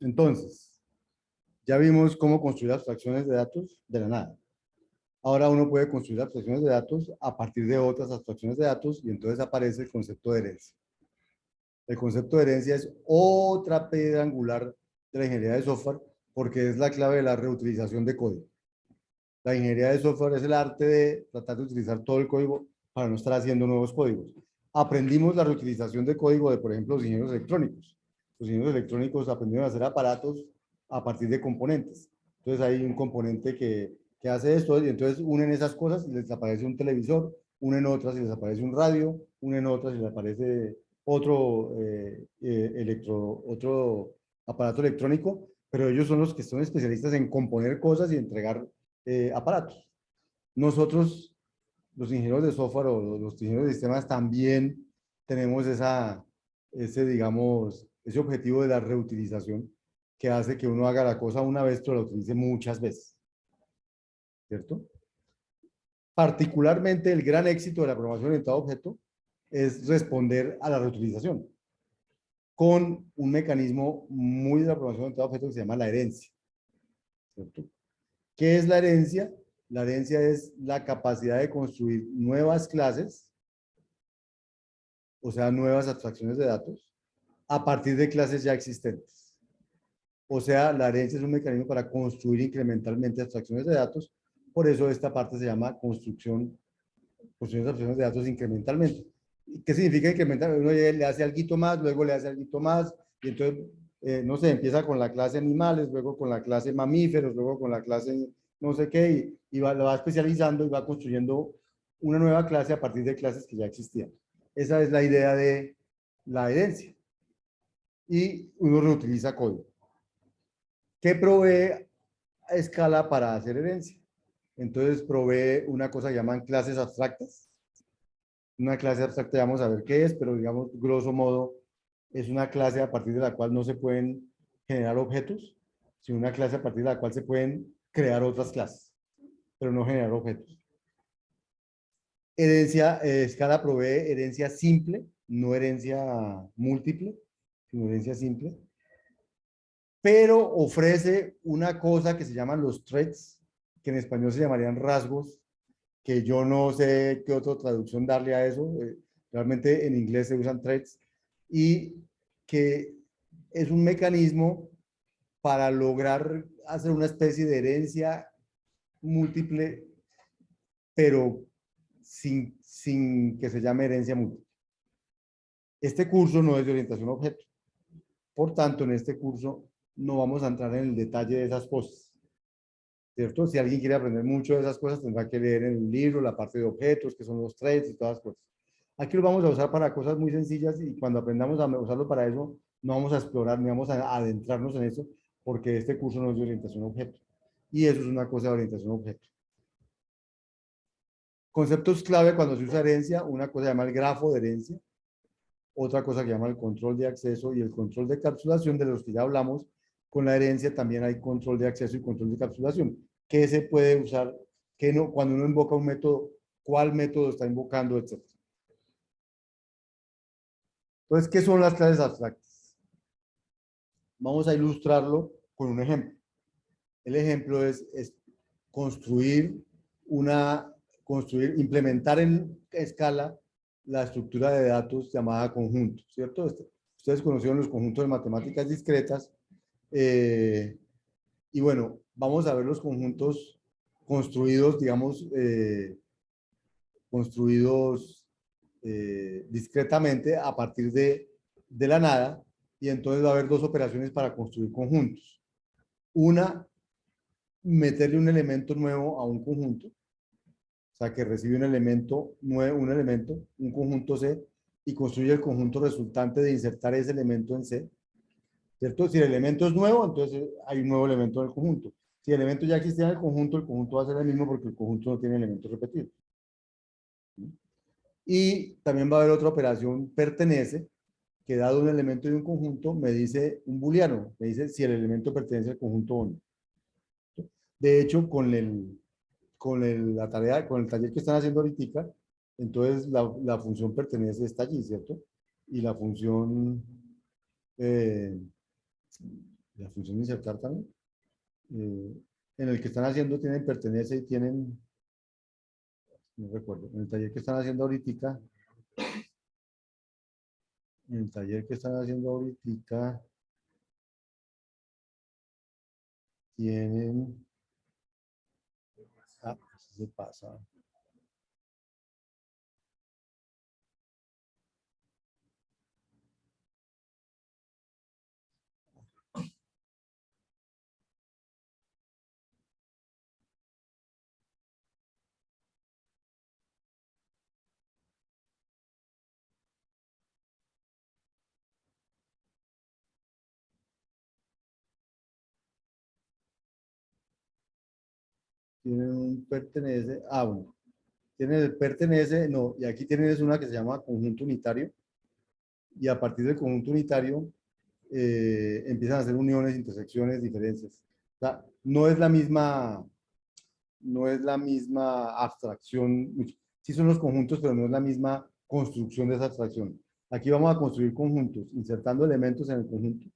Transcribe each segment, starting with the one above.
Entonces, ya vimos cómo construir abstracciones de datos de la nada. Ahora uno puede construir abstracciones de datos a partir de otras abstracciones de datos y entonces aparece el concepto de herencia. El concepto de herencia es otra piedra angular de la ingeniería de software porque es la clave de la reutilización de código. La ingeniería de software es el arte de tratar de utilizar todo el código para no estar haciendo nuevos códigos. Aprendimos la reutilización de código de, por ejemplo, los ingenieros electrónicos. Los ingenieros electrónicos aprendieron a hacer aparatos a partir de componentes. Entonces hay un componente que hace esto y entonces unen esas cosas y les aparece un televisor, unen otras y les aparece un radio, unen otras y les aparece otro aparato electrónico, pero ellos son los que son especialistas en componer cosas y entregar aparatos. Nosotros, los ingenieros de software o los ingenieros de sistemas, también tenemos ese objetivo de la reutilización que hace que uno haga la cosa una vez, pero la utilice muchas veces, ¿cierto? Particularmente el gran éxito de la programación orientada a objeto es responder a la reutilización con un mecanismo muy de la programación orientada a objeto que se llama la herencia, ¿cierto? ¿Qué es la herencia? La herencia es la capacidad de construir nuevas clases, o sea, nuevas abstracciones de datos, a partir de clases ya existentes. O sea, la herencia es un mecanismo para construir incrementalmente abstracciones de datos. Por eso esta parte se llama construcción de abstracciones de datos incrementalmente. ¿Qué significa incremental? Uno le hace algo más, luego le hace algo más, y entonces, no sé, empieza con la clase animales, luego con la clase mamíferos, luego con la clase no sé qué, y lo va especializando y va construyendo una nueva clase a partir de clases que ya existían. Esa es la idea de la herencia. Y uno reutiliza código. ¿Qué provee a escala para hacer herencia? Entonces provee una cosa que llaman clases abstractas. Una clase abstracta, vamos a ver qué es, pero digamos, grosso modo, es una clase a partir de la cual no se pueden generar objetos, sino una clase a partir de la cual se pueden crear otras clases, pero no generar objetos. Herencia, escala provee herencia simple, no herencia múltiple, sino herencia simple, pero ofrece una cosa que se llaman los traits, que en español se llamarían rasgos, que yo no sé qué otra traducción darle a eso, realmente en inglés se usan traits, y que es un mecanismo para lograr hacer una especie de herencia múltiple, pero sin que se llame herencia múltiple. Este curso no es de orientación a objeto, por tanto, en este curso no vamos a entrar en el detalle de esas cosas, ¿cierto? Si alguien quiere aprender mucho de esas cosas, tendrá que leer en un libro la parte de objetos, que son los traits y todas las cosas. Aquí lo vamos a usar para cosas muy sencillas y cuando aprendamos a usarlo para eso, no vamos a explorar ni vamos a adentrarnos en eso, porque este curso no es de orientación a objeto. Y eso es una cosa de orientación a objeto. Conceptos clave cuando se usa herencia, una cosa se llama el grafo de herencia, otra cosa que llama el control de acceso y el control de capsulación, de los que ya hablamos. Con la herencia también hay control de acceso y control de capsulación. ¿Qué se puede usar? ¿Qué no? Cuando uno invoca un método, ¿cuál método está invocando, etcétera? Entonces, ¿qué son las clases abstractas? Vamos a ilustrarlo con un ejemplo. El ejemplo es construir implementar en escala la estructura de datos llamada conjunto, ¿cierto? Ustedes conocieron los conjuntos de matemáticas discretas, y bueno, vamos a ver los conjuntos construidos, digamos, construidos discretamente a partir de la nada, y entonces va a haber dos operaciones para construir conjuntos. Una, meterle un elemento nuevo a un conjunto, o sea, que recibe un elemento nuevo, un conjunto C, y construye el conjunto resultante de insertar ese elemento en C, ¿cierto? Si el elemento es nuevo, entonces hay un nuevo elemento en el conjunto. Si el elemento ya existía en el conjunto va a ser el mismo porque el conjunto no tiene elementos repetidos. Y también va a haber otra operación pertenece, que dado un elemento de un conjunto, me dice un booleano, me dice si el elemento pertenece al conjunto o no. De hecho, la tarea, con el taller que están haciendo ahorita, entonces la función pertenece está allí, ¿cierto? Y la función la función insertar también. En el que están haciendo tienen pertenece y tienen, no recuerdo, en el taller que están haciendo ahorita, tienen, eso se pasa. Tienen un pertenece, bueno, tienen el pertenece, no, y aquí tienen es una que se llama conjunto unitario, y a partir del conjunto unitario empiezan a hacer uniones, intersecciones, diferencias. O sea, no es la misma abstracción, sí son los conjuntos, pero no es la misma construcción de esa abstracción. Aquí vamos a construir conjuntos, insertando elementos en el conjunto.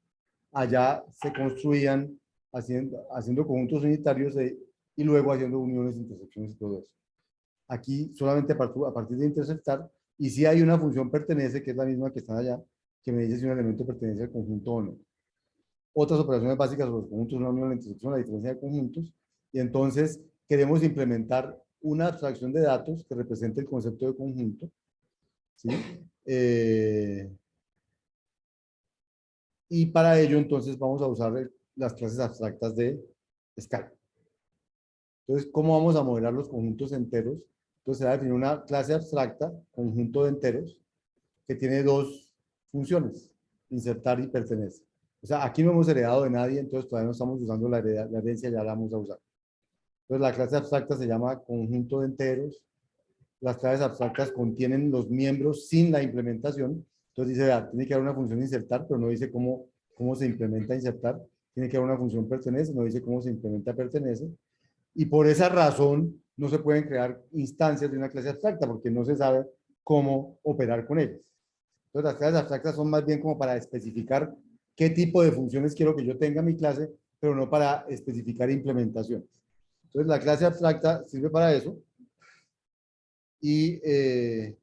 Allá se construían haciendo conjuntos unitarios y luego haciendo uniones, intersecciones y todo eso. Aquí solamente a partir de intersectar, y si hay una función pertenece, que es la misma que está allá, que me dice si un elemento pertenece al conjunto o no. Otras operaciones básicas sobre los conjuntos, una unión, la intersección, la diferencia de conjuntos, y entonces queremos implementar una abstracción de datos que represente el concepto de conjunto, ¿sí? Y para ello entonces vamos a usar las clases abstractas de Scala. Entonces, ¿cómo vamos a modelar los conjuntos enteros? Entonces se va a definir una clase abstracta, conjunto de enteros, que tiene dos funciones, insertar y pertenecer. O sea, aquí no hemos heredado de nadie, entonces todavía no estamos usando la herencia, ya la vamos a usar. Entonces la clase abstracta se llama conjunto de enteros. Las clases abstractas contienen los miembros sin la implementación. Entonces dice, vea, tiene que haber una función insertar, pero no dice cómo se implementa insertar. Tiene que haber una función pertenece, no dice cómo se implementa pertenece. Y por esa razón no se pueden crear instancias de una clase abstracta, porque no se sabe cómo operar con ellas. Entonces las clases abstractas son más bien como para especificar qué tipo de funciones quiero que yo tenga en mi clase, pero no para especificar implementaciones. Entonces la clase abstracta sirve para eso, y, eh,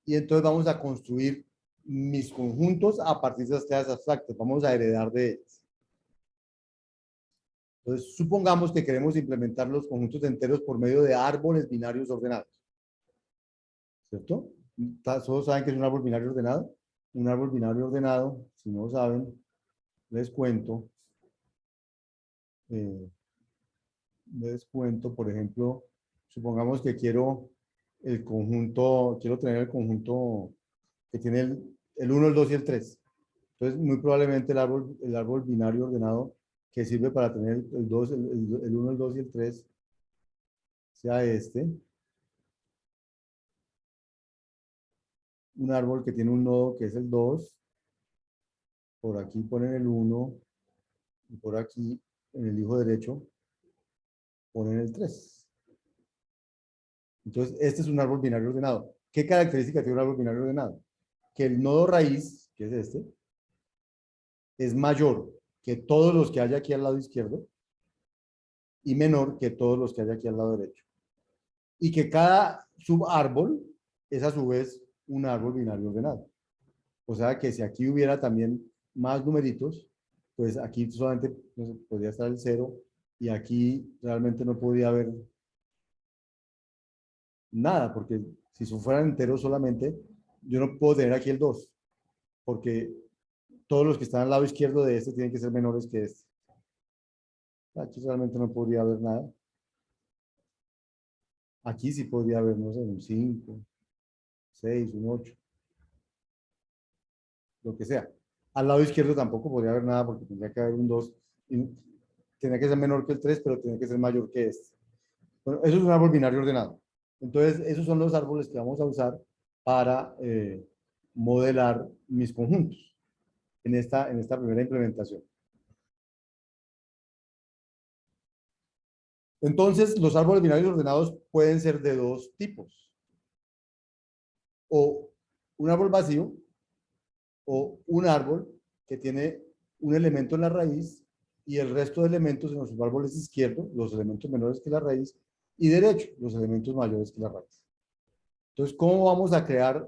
y entonces vamos a construir mis conjuntos a partir de las clases abstractas, vamos a heredar de ellas. Entonces, supongamos que queremos implementar los conjuntos de enteros por medio de árboles binarios ordenados, ¿cierto? ¿Todos saben qué es un árbol binario ordenado? Un árbol binario ordenado, si no lo saben, les cuento. Eh, por ejemplo, supongamos que quiero tener el conjunto que tiene el 1, el 2 y el 3. Entonces, muy probablemente el árbol binario ordenado que sirve para tener el 2, el 1, el 2 y el 3 sea este. Un árbol que tiene un nodo que es el 2. Por aquí ponen el 1 y por aquí en el hijo derecho ponen el 3. Entonces, este es un árbol binario ordenado. ¿Qué característica tiene un árbol binario ordenado? Que el nodo raíz, que es este, es mayor que todos los que hay aquí al lado izquierdo y menor que todos los que hay aquí al lado derecho. Y que cada subárbol es a su vez un árbol binario ordenado. O sea que si aquí hubiera también más numeritos, pues aquí solamente podría estar el 0 y aquí realmente no podría haber nada, porque si fueran enteros solamente, yo no puedo tener aquí el 2, porque todos los que están al lado izquierdo de este tienen que ser menores que este. Aquí realmente no podría haber nada. Aquí sí podría haber, no sé, un 5, 6, un 8, lo que sea. Al lado izquierdo tampoco podría haber nada porque tendría que haber un 2. Y tendría que ser menor que el 3, pero tendría que ser mayor que este. Bueno, eso es un árbol binario ordenado. Entonces, esos son los árboles que vamos a usar para modelar mis conjuntos en esta primera implementación. Entonces, los árboles binarios ordenados pueden ser de dos tipos. O un árbol vacío, o un árbol que tiene un elemento en la raíz y el resto de elementos en nuestros árboles izquierdo, los elementos menores que la raíz, y derecho, los elementos mayores que la raíz. Entonces, ¿cómo vamos a crear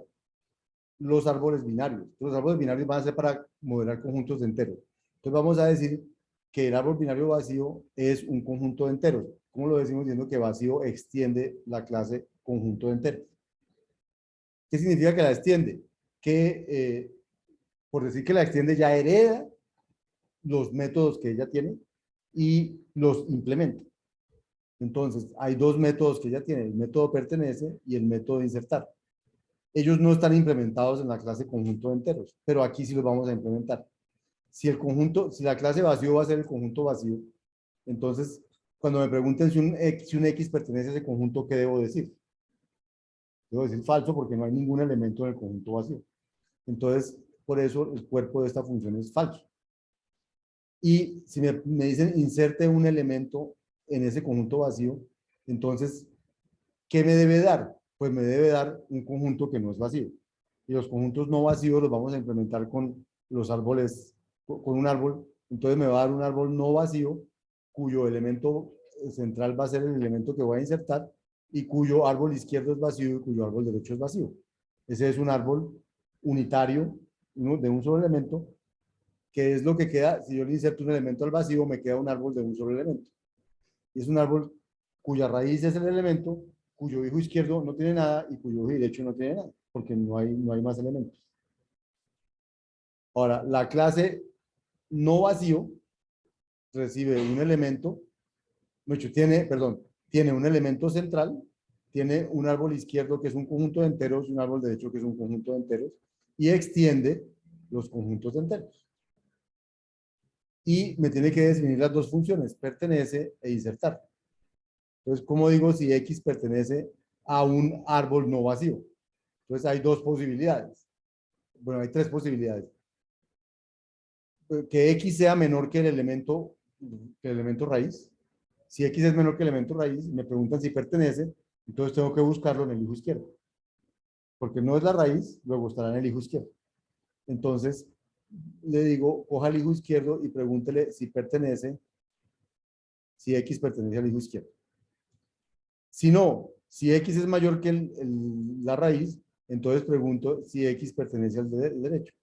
los árboles binarios? Los árboles binarios van a ser para modelar conjuntos de enteros. Entonces, vamos a decir que el árbol binario vacío es un conjunto de enteros. ¿Cómo lo decimos? Diciendo que vacío extiende la clase conjunto de enteros. ¿Qué significa que la extiende? Que, por decir que la extiende, ya hereda los métodos que ella tiene y los implementa. Entonces, hay dos métodos que ella tiene, el método pertenece y el método insertar. Ellos no están implementados en la clase conjunto de enteros, pero aquí sí los vamos a implementar. Si el conjunto, si la clase vacío va a ser el conjunto vacío, entonces, cuando me pregunten si un X pertenece a ese conjunto, ¿qué debo decir? Debo decir falso porque no hay ningún elemento en el conjunto vacío. Entonces, por eso el cuerpo de esta función es falso. Y si me dicen inserte un elemento en ese conjunto vacío, entonces, ¿qué me debe dar? Pues me debe dar un conjunto que no es vacío. Y los conjuntos no vacíos los vamos a implementar con los árboles, con un árbol. Entonces me va a dar un árbol no vacío, cuyo elemento central va a ser el elemento que voy a insertar y cuyo árbol izquierdo es vacío y cuyo árbol derecho es vacío. Ese es un árbol unitario, de un solo elemento, que es lo que queda, si yo le inserto un elemento al vacío, me queda un árbol de un solo elemento. Y es un árbol cuya raíz es el elemento, cuyo hijo izquierdo no tiene nada y cuyo hijo derecho no tiene nada, porque no hay más elementos. Ahora, la clase no vacío recibe un elemento, tiene un elemento central, tiene un árbol izquierdo que es un conjunto de enteros y un árbol derecho que es un conjunto de enteros, y extiende los conjuntos de enteros. Y me tiene que definir las dos funciones, pertenece e insertar. Entonces, ¿cómo digo si X pertenece a un árbol no vacío? Entonces, hay dos posibilidades. Bueno, hay tres posibilidades. Que X sea menor que el elemento raíz. Si X es menor que el elemento raíz, me preguntan si pertenece, entonces tengo que buscarlo en el hijo izquierdo. Porque no es la raíz, luego estará en el hijo izquierdo. Entonces, le digo, coja el hijo izquierdo y pregúntele si X pertenece al hijo izquierdo. Si no, si X es mayor que la raíz, entonces pregunto si X pertenece al derecho.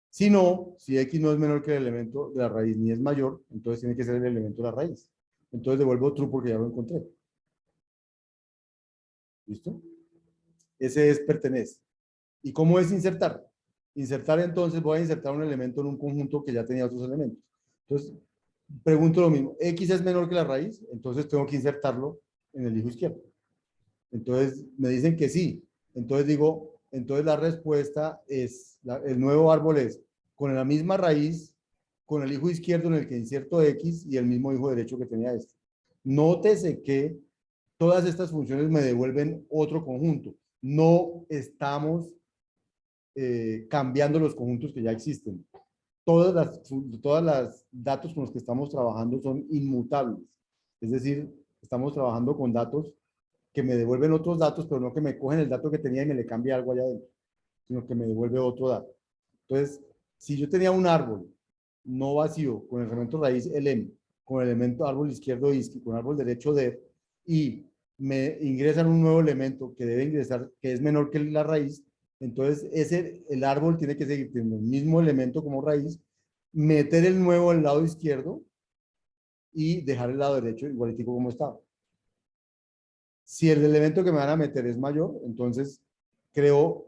Si no, si X no es menor que el elemento de la raíz ni es mayor, entonces tiene que ser el elemento de la raíz. Entonces devuelvo true porque ya lo encontré. ¿Listo? Ese es pertenece. ¿Y cómo es insertar? Insertar, entonces voy a insertar un elemento en un conjunto que ya tenía otros elementos. Entonces, pregunto lo mismo. X es menor que la raíz, entonces tengo que insertarlo en el hijo izquierdo. Entonces me dicen que sí. Entonces digo, entonces la respuesta es, el nuevo árbol es con la misma raíz, con el hijo izquierdo en el que inserto X y el mismo hijo derecho que tenía este. Nótese que todas estas funciones me devuelven otro conjunto. No estamos cambiando los conjuntos que ya existen. Todas las datos con los que estamos trabajando son inmutables. Es decir, estamos trabajando con datos que me devuelven otros datos, pero no que me cogen el dato que tenía y me le cambia algo allá adentro, sino que me devuelve otro dato. Entonces, si yo tenía un árbol no vacío con el elemento raíz el M, con el elemento árbol izquierdo ISCI, con árbol derecho D, y me ingresan un nuevo elemento que debe ingresar, que es menor que la raíz, entonces el árbol tiene que seguir teniendo el mismo elemento como raíz, meter el nuevo al lado izquierdo y dejar el lado derecho igualitico como estaba. Si el elemento que me van a meter es mayor, entonces creo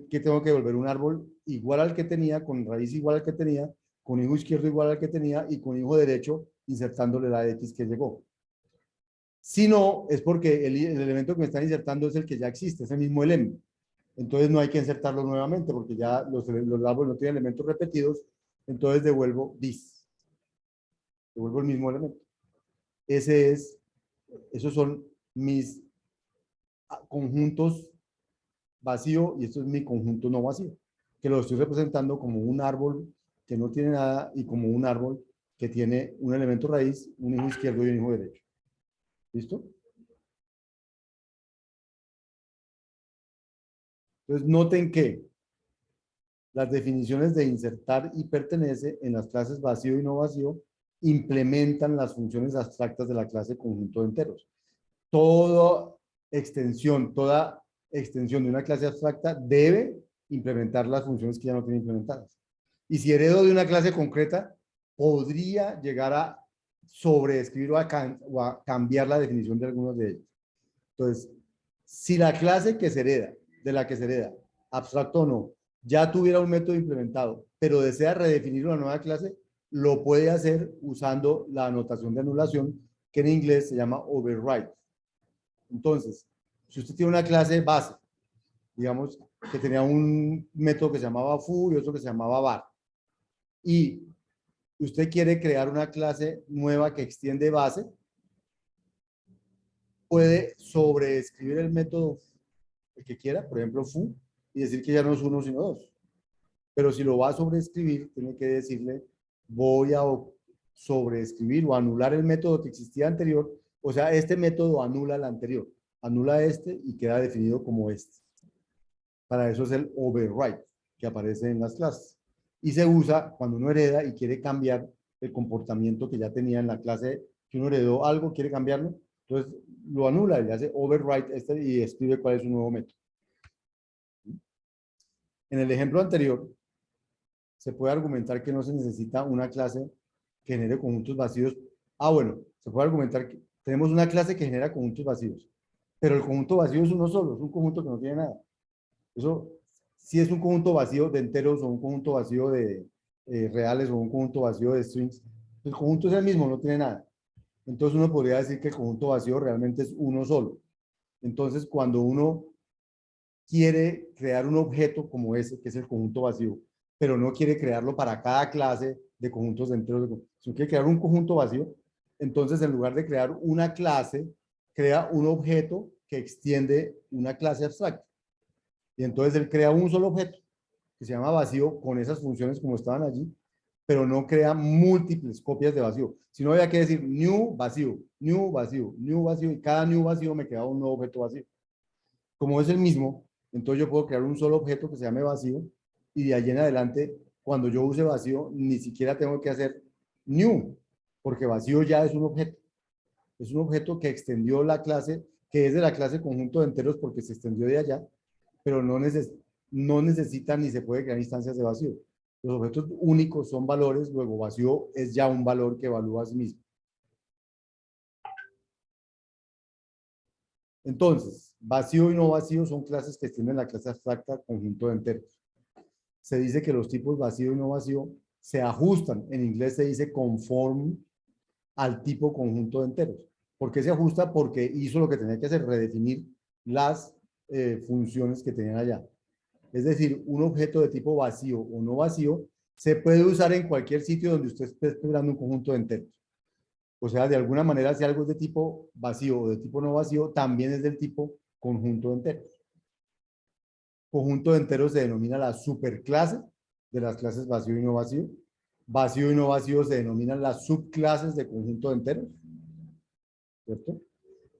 que tengo que volver un árbol igual al que tenía, con raíz igual al que tenía, con hijo izquierdo igual al que tenía y con hijo derecho insertándole la X que llegó. Si no, es porque el elemento que me están insertando es el que ya existe, es el mismo elemento. Entonces no hay que insertarlo nuevamente porque ya los árboles no tienen elementos repetidos, entonces devuelvo this. Devuelvo el mismo elemento. Esos son mis conjuntos vacío y esto es mi conjunto no vacío, que lo estoy representando como un árbol que no tiene nada y como un árbol que tiene un elemento raíz, un hijo izquierdo y un hijo derecho. ¿Listo? Entonces noten que las definiciones de insertar y pertenece en las clases vacío y no vacío implementan las funciones abstractas de la clase conjunto de enteros. Toda extensión de una clase abstracta debe implementar las funciones que ya no tiene implementadas. Y si heredo de una clase concreta, podría llegar a sobreescribir o a cambiar la definición de algunos de ellos. Entonces, si la clase que se hereda, de la que se hereda, abstracto o no, ya tuviera un método implementado, pero desea redefinir una nueva clase, lo puede hacer usando la anotación de anulación, que en inglés se llama override. Entonces, si usted tiene una clase base, digamos que tenía un método que se llamaba foo y otro que se llamaba var, y usted quiere crear una clase nueva que extiende base, puede sobreescribir el método el que quiera, por ejemplo foo, y decir que ya no es uno sino dos. Pero si lo va a sobreescribir, tiene que decirle voy a sobreescribir o anular el método que existía anterior. O sea, este método anula el anterior, anula este y queda definido como este. Para eso es el override que aparece en las clases. Y se usa cuando uno hereda y quiere cambiar el comportamiento que ya tenía en la clase, que uno heredó algo, quiere cambiarlo, entonces lo anula y hace override este y escribe cuál es su nuevo método. En el ejemplo anterior, se puede argumentar que no se necesita una clase que genere conjuntos vacíos. Bueno, se puede argumentar que tenemos una clase que genera conjuntos vacíos, pero el conjunto vacío es uno solo, es un conjunto que no tiene nada. Eso si es un conjunto vacío de enteros o un conjunto vacío de reales o un conjunto vacío de strings. El conjunto es el mismo, no tiene nada. Entonces uno podría decir que el conjunto vacío realmente es uno solo. Entonces cuando uno quiere crear un objeto como ese, que es el conjunto vacío, pero no quiere crearlo para cada clase de conjuntos de enteros, sino quiere crear un conjunto vacío, entonces en lugar de crear una clase, crea un objeto que extiende una clase abstracta. Y entonces él crea un solo objeto que se llama vacío con esas funciones como estaban allí, pero no crea múltiples copias de vacío, sino había que decir new vacío, new vacío, new vacío, y cada new vacío me queda un nuevo objeto vacío. Como es el mismo, entonces yo puedo crear un solo objeto que se llame vacío, y de allí en adelante, cuando yo use vacío, ni siquiera tengo que hacer new, porque vacío ya es un objeto. Es un objeto que extendió la clase, que es de la clase conjunto de enteros porque se extendió de allá, pero no necesita ni se puede crear instancias de vacío. Los objetos únicos son valores, luego vacío es ya un valor que evalúa a sí mismo. Entonces, vacío y no vacío son clases que extienden la clase abstracta conjunto de enteros. Se dice que los tipos vacío y no vacío se ajustan. En inglés se dice conform al tipo conjunto de enteros. ¿Por qué se ajusta? Porque hizo lo que tenía que hacer, redefinir las funciones que tenían allá. Es decir, un objeto de tipo vacío o no vacío se puede usar en cualquier sitio donde usted esté esperando un conjunto de enteros. O sea, de alguna manera, si algo es de tipo vacío o de tipo no vacío, también es del tipo conjunto de enteros. Conjunto de enteros se denomina la superclase de las clases vacío y no vacío. Vacío y no vacío se denominan las subclases de conjunto de enteros. ¿Cierto?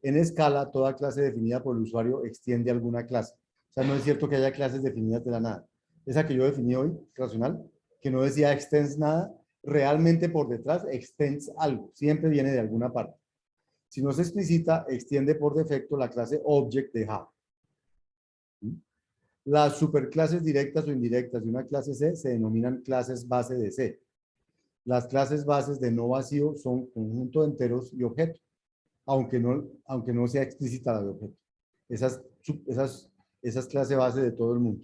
En escala, toda clase definida por el usuario extiende alguna clase. O sea, no es cierto que haya clases definidas de la nada. Esa que yo definí hoy, racional, que no decía extends nada, realmente por detrás extends algo. Siempre viene de alguna parte. Si no se explicita, extiende por defecto la clase object de Java. Las superclases directas o indirectas de una clase C se denominan clases base de C. Las clases bases de no vacío son conjunto de enteros y objeto, aunque no sea explícita de objeto. Esas clases base de todo el mundo.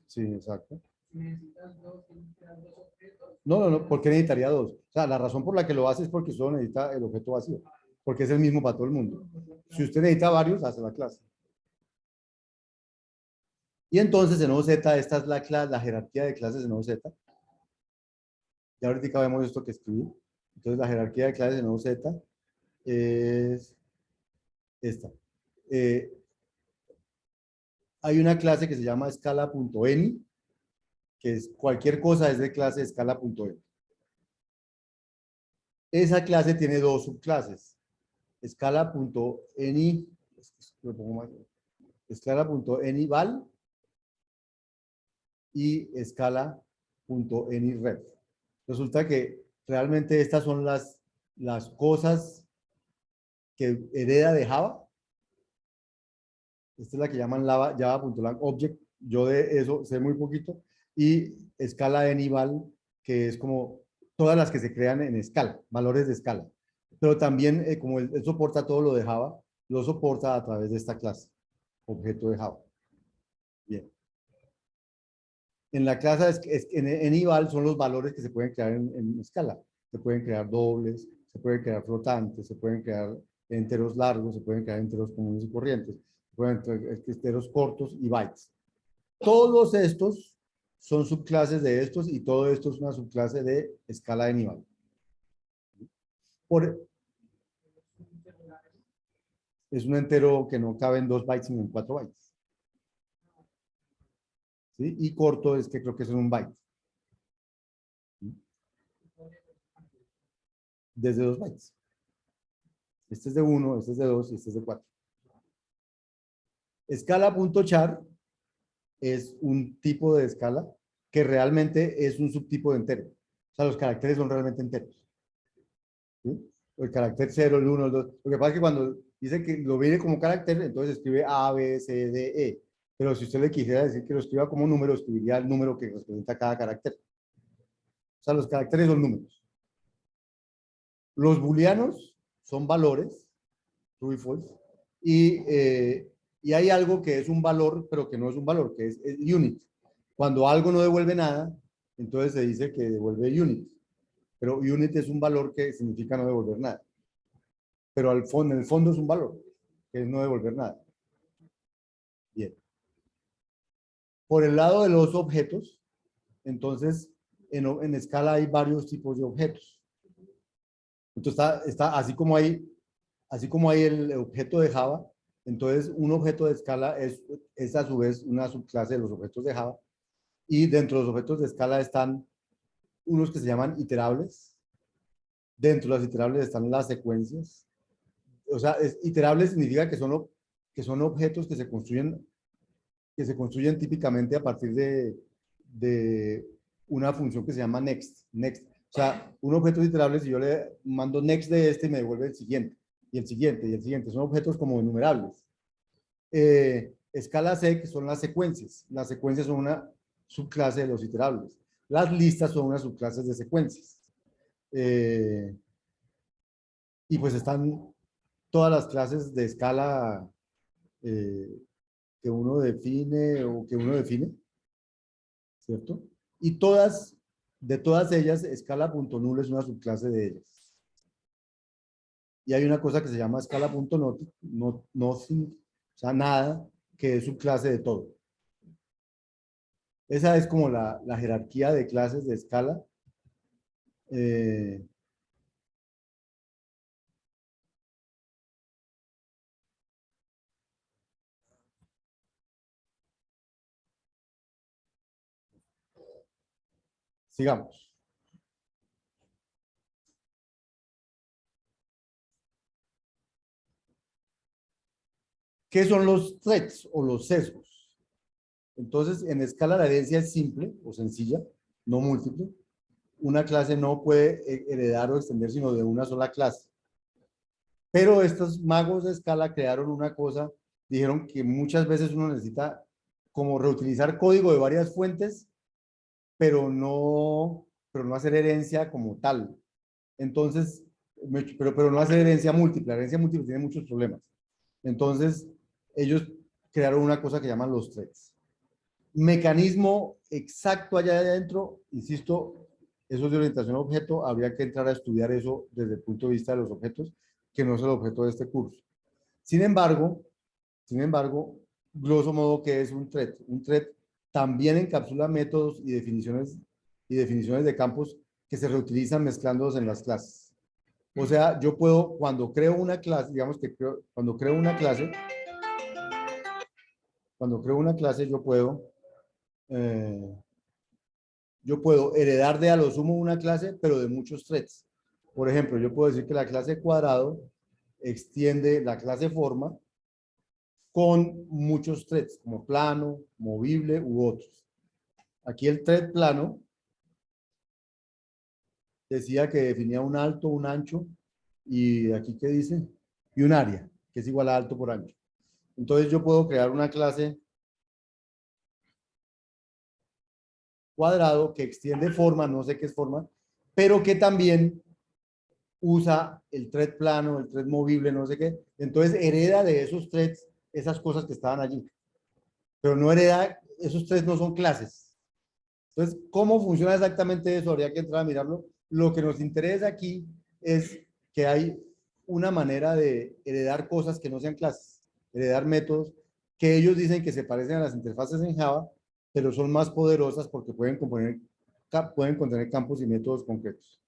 Sí, exacto. No, ¿por qué necesitaría dos? O sea, la razón por la que lo hace es porque solo necesita el objeto vacío, porque es el mismo para todo el mundo. Si usted necesita varios, hace la clase. Y entonces en OZ, esta es la jerarquía de clases en OZ. Ya ahorita vemos esto que escribí. Entonces la jerarquía de clases en OZ es esta. Hay una clase que se llama escala.any, que es cualquier cosa es de clase escala.n. Esa clase tiene dos subclases. Escala.ny, lo pongo más, escala.anyval y escala.anyref. Resulta que realmente estas son las cosas que hereda de Java. Esta es la que llaman java.lang object. Yo de eso sé muy poquito. Y escala anyval, que es como todas las que se crean en escala, valores de escala. Pero también, como él soporta todo lo de Java, lo soporta a través de esta clase, objeto de Java. Bien. En la clase en eval son los valores que se pueden crear en escala. Se pueden crear dobles, se pueden crear flotantes, se pueden crear enteros largos, se pueden crear enteros comunes y corrientes, se pueden crear enteros cortos y bytes. Todos estos son subclases de estos y todo esto es una subclase de escala de nivel. Es un entero que no cabe en 2 bytes sino en 4 bytes. ¿Sí? Y corto es que creo que es un byte. Desde 2 bytes. Este es de 1, este es de 2 y este es de 4. Escala.char es un tipo de escala que realmente es un subtipo de entero. O sea, los caracteres son realmente enteros. ¿Sí? El carácter 0, el 1, el 2. Lo que pasa es que cuando dice que lo viene como carácter, entonces escribe A, B, C, D, E. Pero si usted le quisiera decir que lo escriba como número, escribiría el número que representa cada carácter. O sea, los caracteres son números. Los booleanos son valores, true y false, y hay algo que es un valor, pero que no es un valor, que es unit. Cuando algo no devuelve nada, entonces se dice que devuelve unit. Pero unit es un valor que significa no devolver nada. Pero en el fondo es un valor, que es no devolver nada. Bien. Por el lado de los objetos, entonces, en escala hay varios tipos de objetos. Entonces, así como hay el objeto de Java, entonces un objeto de escala es a su vez una subclase de los objetos de Java. Y dentro de los objetos de escala están unos que se llaman iterables. Dentro de las iterables están las secuencias. O sea, iterables significa que son objetos que se construyen típicamente a partir de una función que se llama next. O sea, un objeto iterable, si yo le mando next de este, me devuelve el siguiente, y el siguiente, y el siguiente. Son objetos como enumerables. Escala C, que son las secuencias. Las secuencias son una subclase de los iterables. Las listas son unas subclases de secuencias. Y pues están todas las clases de escala que uno define o que uno define, ¿cierto? Y de todas ellas, escala.null es una subclase de ellas. Y hay una cosa que se llama escala.nothing, o sea, nada, que es subclase de todo. Esa es como la jerarquía de clases de escala. Sigamos. ¿Qué son los threads o los sesgos? Entonces, en escala la herencia es simple o sencilla, no múltiple. Una clase no puede heredar o extender sino de una sola clase. Pero estos magos de escala crearon una cosa, dijeron que muchas veces uno necesita como reutilizar código de varias fuentes, pero no hacer herencia como tal. Entonces, pero no hacer herencia múltiple. La herencia múltiple tiene muchos problemas. Entonces, ellos crearon una cosa que llaman los threads. Mecanismo exacto allá adentro, insisto, eso es de orientación a objeto, habría que entrar a estudiar eso desde el punto de vista de los objetos, que no es el objeto de este curso. Sin embargo, grosso modo, ¿qué es un thread? Un thread también encapsula métodos y definiciones de campos que se reutilizan mezclándolos en las clases. O sea, yo puedo, cuando creo una clase, digamos que cuando creo una clase, yo puedo heredar de a lo sumo una clase, pero de muchos threads. Por ejemplo, yo puedo decir que la clase cuadrado extiende la clase forma con muchos threads, como plano, movible u otros. Aquí el thread plano decía que definía un alto, un ancho, y aquí ¿qué dice? Y un área, que es igual a alto por ancho. Entonces yo puedo crear una clase cuadrado que extiende forma, no sé qué es forma, pero que también usa el thread plano, el thread movible, no sé qué. Entonces hereda de esos threads esas cosas que estaban allí. Pero no hereda, esos threads no son clases. Entonces, ¿cómo funciona exactamente eso? Habría que entrar a mirarlo. Lo que nos interesa aquí es que hay una manera de heredar cosas que no sean clases, heredar métodos que ellos dicen que se parecen a las interfaces en Java, pero son más poderosas porque pueden contener campos y métodos concretos.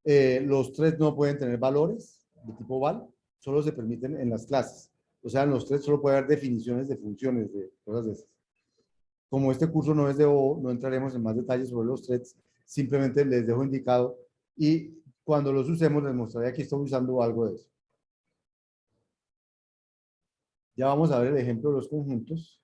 Los threads no pueden tener valores de tipo val, solo se permiten en las clases. O sea, en los threads solo puede haber definiciones de funciones, de cosas de esas. Como este curso no es de O, no entraremos en más detalles sobre los threads, simplemente les dejo indicado y cuando los usemos les mostraré que estoy usando algo de eso. Ya vamos a ver el ejemplo de los conjuntos.